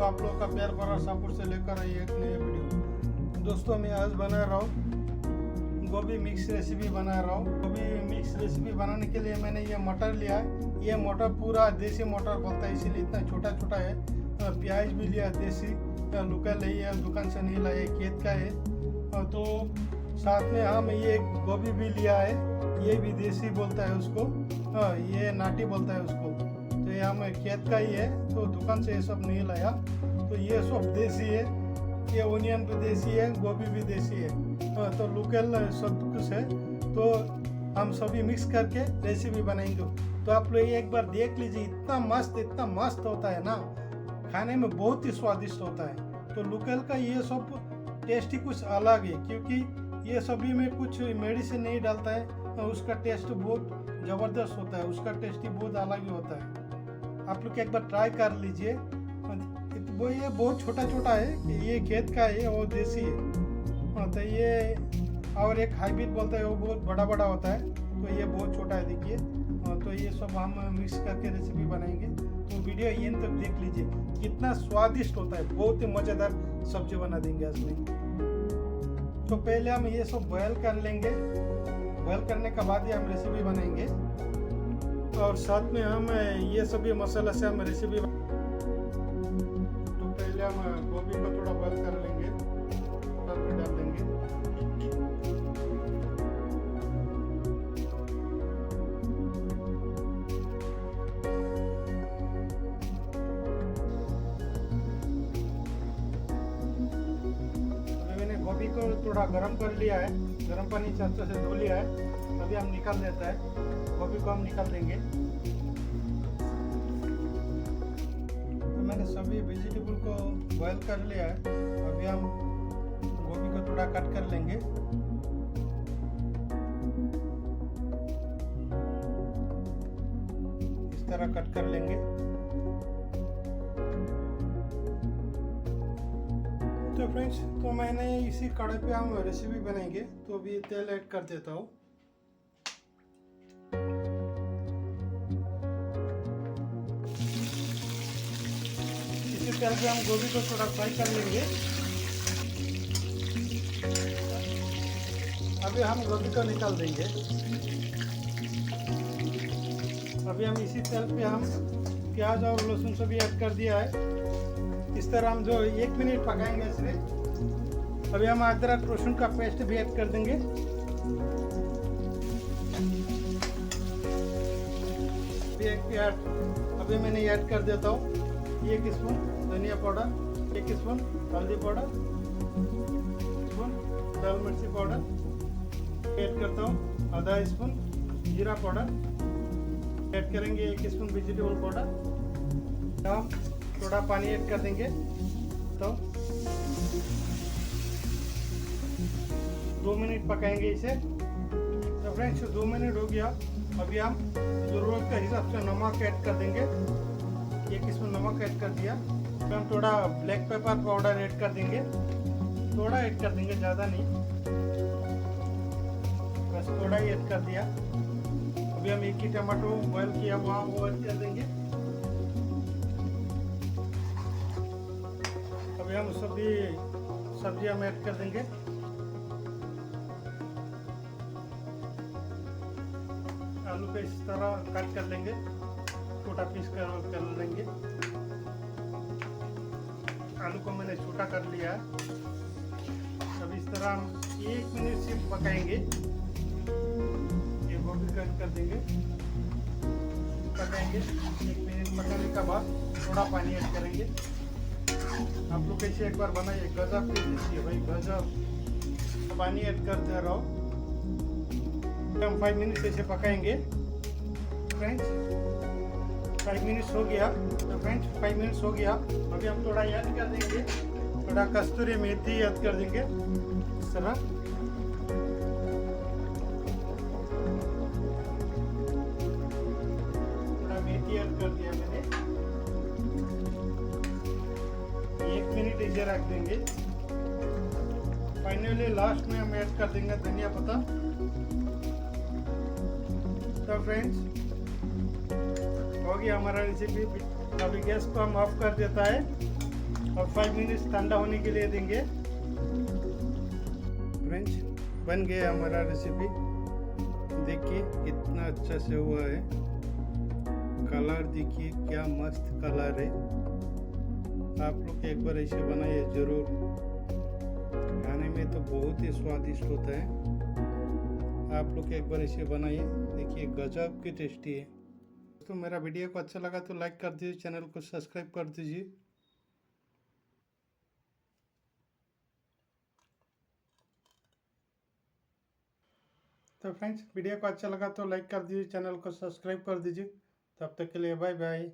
आप लोगों का प्यार भरा सपोर्ट से लेकर आई एक नई वीडियो। दोस्तों मैं आज बना रहा हूँ गोभी मिक्स रेसिपी बना रहा हूँ। गोभी मिक्स रेसिपी बनाने के लिए मैंने ये मटर लिया है। ये मटर पूरा देसी मटर बोलता है, इसीलिए इतना छोटा छोटा है। प्याज भी लिया देसी, लोकल है, दुकान से नहीं लाया, खेत का है। तो साथ में हम ये गोभी भी लिया है, ये भी देसी बोलता है उसको, ये नाटी बोलता है उसको। तो ये हम खेत का ही है, तो दुकान से ये सब नहीं लाया। तो ये सब देसी है, ये ओनियन भी देसी है, गोभी भी देसी है, तो लोकल सब कुछ है। तो हम सभी मिक्स करके रेसिपी बनाएंगे। तो आप लोग एक बार देख लीजिए, इतना मस्त होता है ना, खाने में बहुत ही स्वादिष्ट होता है। तो लोकल का ये सब टेस्ट ही कुछ अलग है, क्योंकि ये सभी में कुछ मेडिसिन नहीं डालता है, तो उसका टेस्ट बहुत ज़बरदस्त होता है, उसका टेस्ट ही बहुत अलग ही होता है। आप लोग एक बार ट्राई कर लीजिए। वो ये बहुत छोटा छोटा है, ये खेत का है, वो देसी है। तो ये और एक हाइब्रिड बोलता है, वो बहुत बड़ा बड़ा होता है। तो ये बहुत छोटा है, देखिए। तो ये सब हम मिक्स करके रेसिपी बनाएंगे। तो वीडियो ये तक देख लीजिए, कितना स्वादिष्ट होता है, बहुत ही मज़ेदार सब्जी बना देंगे इसमें। तो पहले हम ये सब बॉयल कर लेंगे, बॉयल करने के बाद ही हम रेसिपी बनाएंगे। और साथ में हम ये सभी मसाला से हम रेसिपी। तो पहले हम गोभी को थोड़ा बॉयल कर लेंगे, तब भी डाल देंगे। अभी मैंने गोभी को थोड़ा गर्म कर लिया है, गर्म पानी से अच्छे से धो लिया है। अभी हम निकाल देता है, गोभी को हम निकाल देंगे। तो मैंने सभी वेजिटेबल को बॉयल कर लिया है। अभी हम गोभी को थोड़ा कट कर लेंगे। इस तरह कट कर लेंगे। तो फ्रेंड्स, तो मैंने इसी कढ़ाई पे हम रेसिपी बनाएंगे। तो अभी तेल ऐड कर देता हूँ। इसी तरह से हम गोभी को थोड़ा फ्राई कर लेंगे। अभी हम गोभी को निकाल देंगे। अभी हम इसी तेल पे हम प्याज और लहसुन से भी ऐड कर दिया है। इस तरह हम जो 1 मिनट पकाएंगे इसमें। अभी हम अदरक लहसुन का पेस्ट भी ऐड कर देंगे। अभी मैंने ऐड कर देता हूँ 1 स्पून धनिया पाउडर, 1 स्पून हल्दी पाउडर, 1 स्पून लाल मिर्ची पाउडर ऐड करता हूँ, आधा स्पून जीरा पाउडर ऐड करेंगे, 1 स्पून वेजिटेबल पाउडर। हम थोड़ा पानी ऐड कर देंगे। तो 2 मिनट पकाएंगे इसे। तो फ्रेंड्स, 2 मिनट हो गया। अभी हम ज़रूरत के हिसाब से नमक ऐड कर देंगे। 1 स्पून नमक ऐड कर दिया। तो हम थोड़ा ब्लैक पेपर पाउडर ऐड कर देंगे, थोड़ा ऐड कर देंगे, ज़्यादा नहीं, बस थोड़ा ही ऐड कर दिया। अभी हम 1 ही टमाटो बॉयल किया हुआ वो ऐड कर देंगे। अभी हम सब्जी हम ऐड कर देंगे। आलू को इस तरह कट कर लेंगे, छोटा पीस कर लेंगे। आलू को मैंने छोटा कर लिया। अब इस तरह हम 1 मिनट से पकाएंगे। ये गोभी कट कर देंगे, पकाएंगे। 1 मिनट पकाने के बाद थोड़ा पानी ऐड करेंगे। आप लोग ऐसे एक बार बनाइए, गजब की डिश है भाई, गजब। पानी ऐड करते रहो। हम 5 मिनट ऐसे पकाएंगे। फ्रेंड्स, 5 मिनट्स हो गया। तो फ्रेंड्स, 5 मिनट्स हो गया। अभी हम थोड़ा ऐड कर देंगे, थोड़ा कस्तूरी मेथी ऐड कर देंगे इस तरह। थोड़ा मेथी ऐड कर दिया मैंने। 1 मिनट इसे रख देंगे। फाइनली लास्ट में हम ऐड कर देंगे धनिया पत्ता। तो फ्रेंड्स, हो गया हमारा रेसिपी। अभी गैस को हम ऑफ कर देता है। और 5 मिनट्स ठंडा होने के लिए देंगे। फ्रेंड्स, बन गया हमारा रेसिपी। देखिए कितना अच्छा से हुआ है। कलर देखिए क्या मस्त कलर है। आप लोग एक बार ऐसे बनाइए जरूर, खाने में तो बहुत ही स्वादिष्ट होता है। आप लोग एक बार ऐसे बनाइए, देखिए गजब की टेस्टी है। तो मेरा वीडियो को अच्छा लगा तो लाइक कर दीजिए, चैनल को सब्सक्राइब कर दीजिए। तो फ्रेंड्स, वीडियो को अच्छा लगा तो लाइक कर दीजिए, चैनल को सब्सक्राइब कर दीजिए। तब तक के लिए बाय बाय।